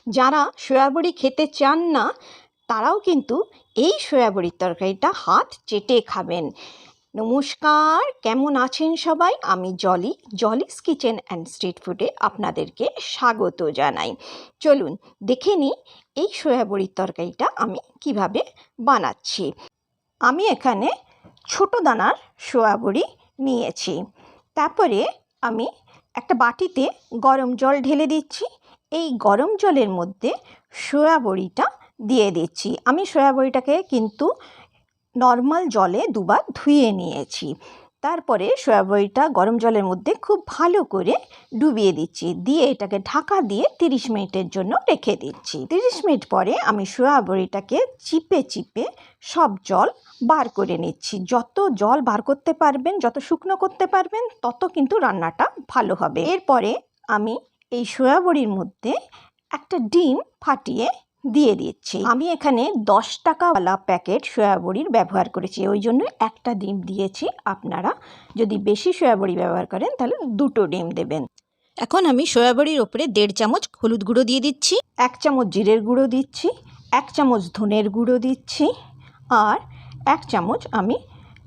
যারা সয়াবড়ি খেতে চান না তারাও কিন্তু এই সয়াবড়ির তরকারিটা হাত চেটে খাবেন। নমস্কার, কেমন আছেন সবাই? আমি জলিস কিচেন অ্যান্ড স্ট্রিট ফুডে আপনাদেরকে স্বাগত জানাই। চলুন দেখে নিই এই সয়াবড়ির তরকারিটা আমি কিভাবে বানাচ্ছি। আমি এখানে ছোট দানার সয়াবড়ি নিয়েছি। তারপরে আমি একটা বাটিতে গরম জল ঢেলে দিচ্ছি। এই গরম জলের মধ্যে সয়াবড়িটা দিয়ে দিচ্ছি। আমি সয়াবড়িটাকে কিন্তু নর্মাল জলে দুবার ধুয়ে নিয়েছি। তারপরে সয়াবড়িটা গরম জলের মধ্যে খুব ভালো করে ডুবিয়ে দিচ্ছি, দিয়ে এটাকে ঢাকা দিয়ে 30 মিনিটের জন্য রেখে দিচ্ছি। 30 মিনিট পরে আমি সয়াবড়িটাকে চিপে চিপে সব জল বার করে নিচ্ছি। যত জল বার করতে পারবেন, যত শুকনো করতে পারবেন, তত কিন্তু রান্নাটা ভালো হবে। এরপরে আমি এই সয়াবড়ির মধ্যে একটা ডিম ফাটিয়ে দিয়ে দিচ্ছি। আমি এখানে 10 টাকাওয়ালা প্যাকেট সয়াবড়ির ব্যবহার করেছি, ওই জন্য একটা ডিম দিয়েছি। আপনারা যদি বেশি সয়াবড়ি ব্যবহার করেন তাহলে 2টো ডিম দেবেন। এখন আমি সয়াবড়ির ওপরে 1.5 চামচ হলুদ গুঁড়ো দিয়ে দিচ্ছি, 1 চামচ জিরের গুঁড়ো দিচ্ছি, 1 চামচ ধনের গুঁড়ো দিচ্ছি, আর 1 চামচ আমি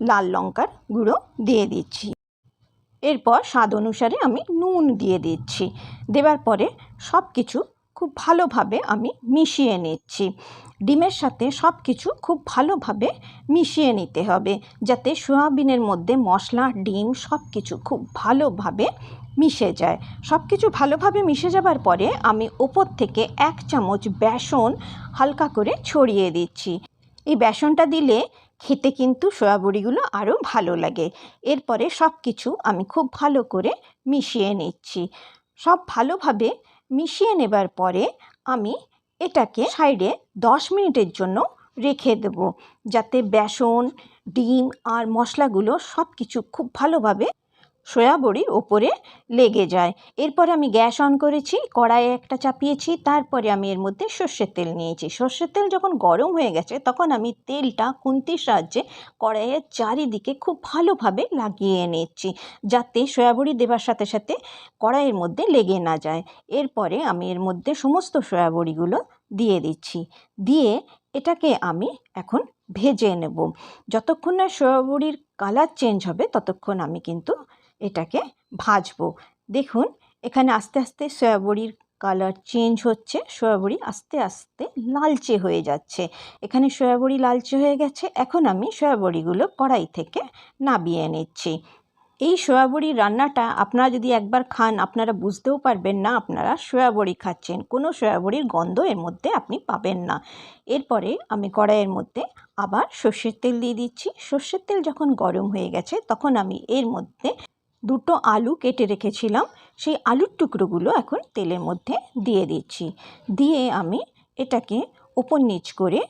লাল লঙ্কার গুঁড়ো দিয়ে দিচ্ছি। এরপর স্বাদ অনুসারে আমি নুন দিয়ে দিচ্ছি। দেওয়ার পরে সব কিছু খুব ভালোভাবে আমি মিশিয়ে নিচ্ছি। ডিমের সাথে সব কিছু খুব ভালোভাবে মিশিয়ে নিতে হবে, যাতে সয়াবিনের মধ্যে মশলা, ডিম সব কিছু খুব ভালোভাবে মিশে যায়। সব কিছু ভালোভাবে মিশে যাবার পরে আমি ওপর থেকে 1 চামচ বেসন হালকা করে ছড়িয়ে দিচ্ছি। এই বেসনটা দিলে খেতে কিন্তু সয়াবড়িগুলো আরও ভালো লাগে। এরপরে সব কিছু আমি খুব ভালো করে মিশিয়ে নিচ্ছি। সব ভালোভাবে মিশিয়ে নেবার পরে আমি এটাকে সাইডে 10 মিনিটের জন্য রেখে দেব, যাতে বেসন, ডিম আর মশলাগুলো সব কিছু খুব ভালোভাবে সয়াবড়ির ওপরে লেগে যায়। এরপর আমি গ্যাস অন করেছি, কড়াইয়ে একটা চাপিয়েছি, তারপরে আমি এর মধ্যে সর্ষের তেল নিয়েছি। সর্ষের তেল যখন গরম হয়ে গেছে তখন আমি তেলটা খুন্তির সাহায্যে কড়াইয়ের চারিদিকে খুব ভালোভাবে লাগিয়ে নিচ্ছি, যাতে সয়াবড়ি দেবার সাথে সাথে কড়াইয়ের মধ্যে লেগে না যায়। এরপরে আমি এর মধ্যে সমস্ত সয়াবড়িগুলো দিয়ে দিচ্ছি, দিয়ে এটাকে আমি এখন ভেজে নেব। যতক্ষণ না সয়াবড়ির কালার চেঞ্জ হবে ততক্ষণ আমি কিন্তু এটাকে ভাজবো। দেখুন এখানে আস্তে আস্তে সয়াবড়ির কালার চেঞ্জ হচ্ছে, সয়াবড়ি আস্তে আস্তে লালচে হয়ে যাচ্ছে। এখানে সয়াবড়ি লালচে হয়ে গেছে। এখন আমি সয়াবড়িগুলো কড়াই থেকে নামিয়ে নিচ্ছি। এই সয়াবড়ি রান্নাটা আপনারা যদি একবার খান আপনারা বুঝতেও পারবেন না আপনারা সয়াবড়ি খাচ্ছেন, কোনো সয়াবড়ির গন্ধ এর মধ্যে আপনি পাবেন না। এরপরে আমি কড়াইয়ের মধ্যে আবার সর্ষের তেল দিয়ে দিচ্ছি। সর্ষের তেল যখন গরম হয়ে গেছে তখন আমি এর মধ্যে 2টো আলু কেটে রেখেছিলাম, সেই আলুর টুকরোগুলো এখন তেলের মধ্যে দিয়ে দিচ্ছি। দিয়ে আমি এটাকে ওপর নিচ করে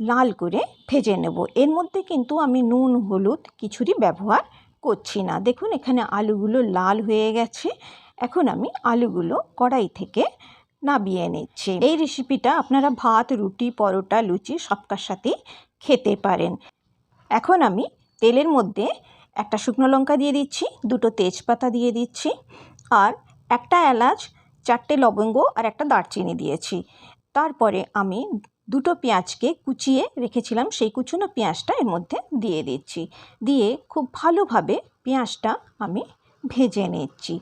লাল করে ভেজে নেব। এর মধ্যে কিন্তু আমি নুন, হলুদ কিছুরই ব্যবহার করছি না। দেখুন এখানে আলুগুলো লাল হয়ে গেছে। এখন আমি আলুগুলো কড়াই থেকে নামিয়ে নিচ্ছি। এই রেসিপিটা আপনারা ভাত, রুটি, পরোটা, লুচি সবটার সাথেই খেতে পারেন। এখন আমি তেলের মধ্যে একটা শুকনো লঙ্কা দিয়ে দিচ্ছি, 2টো তেজপাতা দিয়ে দিচ্ছি, আর একটা এলাচ, 4টে লবঙ্গ আর একটা দারচিনি দিয়েছি। তারপরে আমি 2টো পেঁয়াজকে কুচিয়ে রেখেছিলাম, সেই কুচনো পেঁয়াজটা এর মধ্যে দিয়ে দিচ্ছি, দিয়ে খুব ভালোভাবে পেঁয়াজটা আমি ভেজে নিচ্ছি।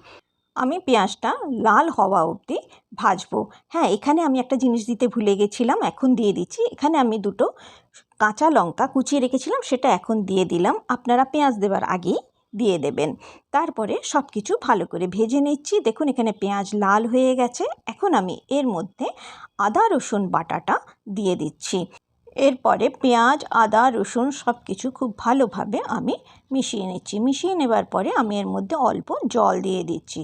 আমি পেঁয়াজটা লাল হওয়া অবধি ভাজবো। হ্যাঁ, এখানে আমি একটা জিনিস দিতে ভুলে গেছিলাম, এখন দিয়ে দিচ্ছি। এখানে আমি 2টো কাঁচা লঙ্কা কুচিয়ে রেখেছিলাম, সেটা এখন দিয়ে দিলাম। আপনারা পেঁয়াজ দেওয়ার আগেই দিয়ে দেবেন। তারপরে সব কিছু ভালো করে ভেজে নিচ্ছি। দেখুন এখানে পেঁয়াজ লাল হয়ে গেছে। এখন আমি এর মধ্যে আদা রসুন বাটাটা দিয়ে দিচ্ছি। এরপরে পেঁয়াজ, আদা, রসুন সব কিছু খুব ভালোভাবে আমি মিশিয়ে নিচ্ছি। মিশিয়ে নেবার পরে আমি এর মধ্যে অল্প জল দিয়ে দিচ্ছি।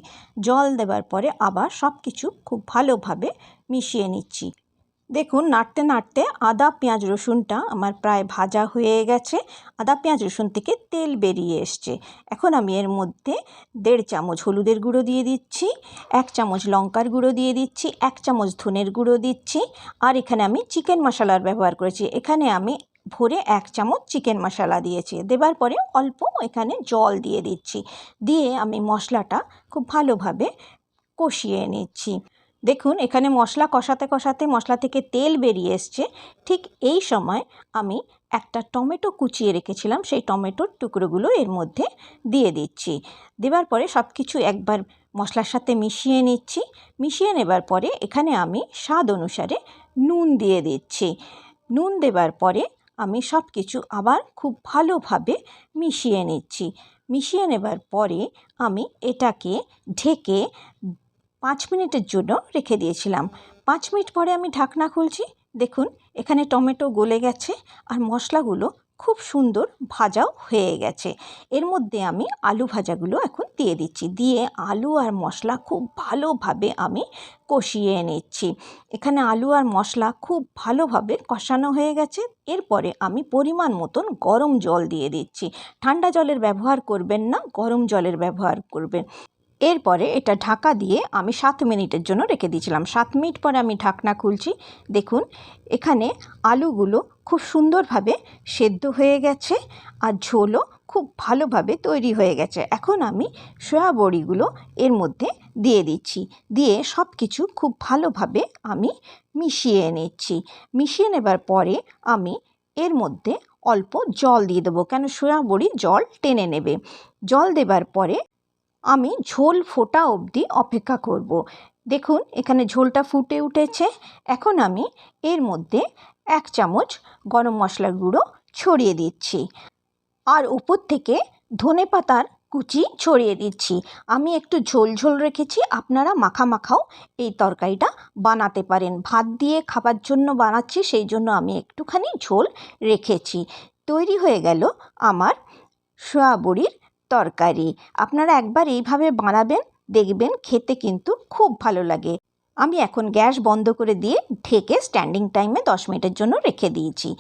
জল দেওয়ার পরে আবার সব কিছু খুব ভালোভাবে মিশিয়ে নিচ্ছি। দেখুন নাড়তে নাড়তে আদা, পেঁয়াজ, রসুনটা আমার প্রায় ভাজা হয়ে গেছে। আদা, পেঁয়াজ, রসুন থেকে তেল বেরিয়ে এসছে। এখন আমি এর মধ্যে 1.5 চামচ হলুদের গুঁড়ো দিয়ে দিচ্ছি, 1 চামচ লঙ্কার গুঁড়ো দিয়ে দিচ্ছি, 1 চামচ ধনের গুঁড়ো দিচ্ছি, আর এখানে আমি চিকেন মশলার ব্যবহার করেছি। এখানে আমি ভরে 1 চামচ চিকেন মশলা দিয়েছি। দেবার পরে অল্প এখানে জল দিয়ে দিচ্ছি, দিয়ে আমি মশলাটা খুব ভালোভাবে কষিয়ে নিচ্ছি। দেখুন এখানে মশলা কষাতে কষাতে মশলা থেকে তেল বেরিয়ে এসছে। ঠিক এই সময় আমি একটা টমেটো কুচিয়ে রেখেছিলাম, সেই টমেটোর টুকরোগুলো এর মধ্যে দিয়ে দিচ্ছি। দেওয়ার পরে সব কিছু একবার মশলার সাথে মিশিয়ে নিচ্ছি। মিশিয়ে নেবার পরে এখানে আমি স্বাদ অনুসারে নুন দিয়ে দিচ্ছি। নুন দেবার পরে আমি সব কিছু আবার খুব ভালোভাবে মিশিয়ে নিচ্ছি। মিশিয়ে নেবার পরে আমি এটাকে ঢেকে 5 মিনিটের জন্য রেখে দিয়েছিলাম। 5 মিনিট পরে আমি ঢাকনা খুলছি। দেখুন এখানে টমেটো গলে গেছে আর মশলাগুলো খুব সুন্দর ভাজাও হয়ে গেছে। এর মধ্যে আমি আলু ভাজাগুলো এখন দিয়ে দিচ্ছি। দিয়ে আলু আর মশলা খুব ভালোভাবে আমি কষিয়ে নিচ্ছি। এখানে আলু আর মশলা খুব ভালোভাবে কষানো হয়ে গেছে। এরপরে আমি পরিমাণ মতন গরম জল দিয়ে দিচ্ছি। ঠান্ডা জলের ব্যবহার করবেন না, গরম জলের ব্যবহার করবেন। এরপরে এটা ঢাকা দিয়ে আমি 7 মিনিটের জন্য রেখে দিয়েছিলাম। 7 মিনিট পরে আমি ঢাকনা খুলছি। দেখুন এখানে আলুগুলো খুব সুন্দরভাবে সেদ্ধ হয়ে গেছে আর ঝোলও খুব ভালোভাবে তৈরি হয়ে গেছে। এখন আমি সয়া বড়িগুলো এর মধ্যে দিয়ে দিচ্ছি। দিয়ে সব কিছু খুব ভালোভাবে আমি মিশিয়ে নিচ্ছি। মিশিয়ে নেবার পরে আমি এর মধ্যে অল্প জল দিয়ে দেবো, কেন সয়া বড়ি জল টেনে নেবে। জল দেবার পরে আমি ঝোল ফোটা অবধি অপেক্ষা করব। দেখুন এখানে ঝোলটা ফুটে উঠেছে। এখন আমি এর মধ্যে 1 চামচ গরম মশলার গুঁড়ো ছড়িয়ে দিচ্ছি আর উপর থেকে ধনেপাতার কুচি ছড়িয়ে দিচ্ছি। আমি একটু ঝোল ঝোল রেখেছি, আপনারা মাখা মাখাও এই তরকারিটা বানাতে পারেন। ভাত দিয়ে খাবার জন্য বানাচ্ছি, সেই জন্য আমি একটুখানি ঝোল রেখেছি। তৈরি হয়ে গেল আমার সয়া বড়ির তরকারি। আপনারা একবার এইভাবে বানাবেন, দেখবেন খেতে কিন্তু খুব ভালো লাগে। আমি এখন গ্যাস বন্ধ করে দিয়ে ঢেকে স্ট্যান্ডিং টাইমে 10 মিনিটের জন্য রেখে দিয়েছি।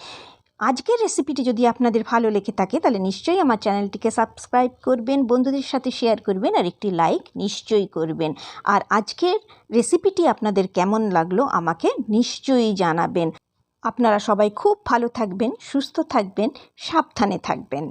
আজকের রেসিপিটি যদি আপনাদের ভালো লেগে থাকে তাহলে নিশ্চয়ই আমার চ্যানেলটিকে সাবস্ক্রাইব করবেন, বন্ধুদের সাথে শেয়ার করবেন আর একটি লাইক নিশ্চয়ই করবেন। আর আজকের রেসিপিটি আপনাদের কেমন লাগলো আমাকে নিশ্চয়ই জানাবেন। আপনারা সবাই খুব ভালো থাকবেন, সুস্থ থাকবেন, সাবধানে থাকবেন।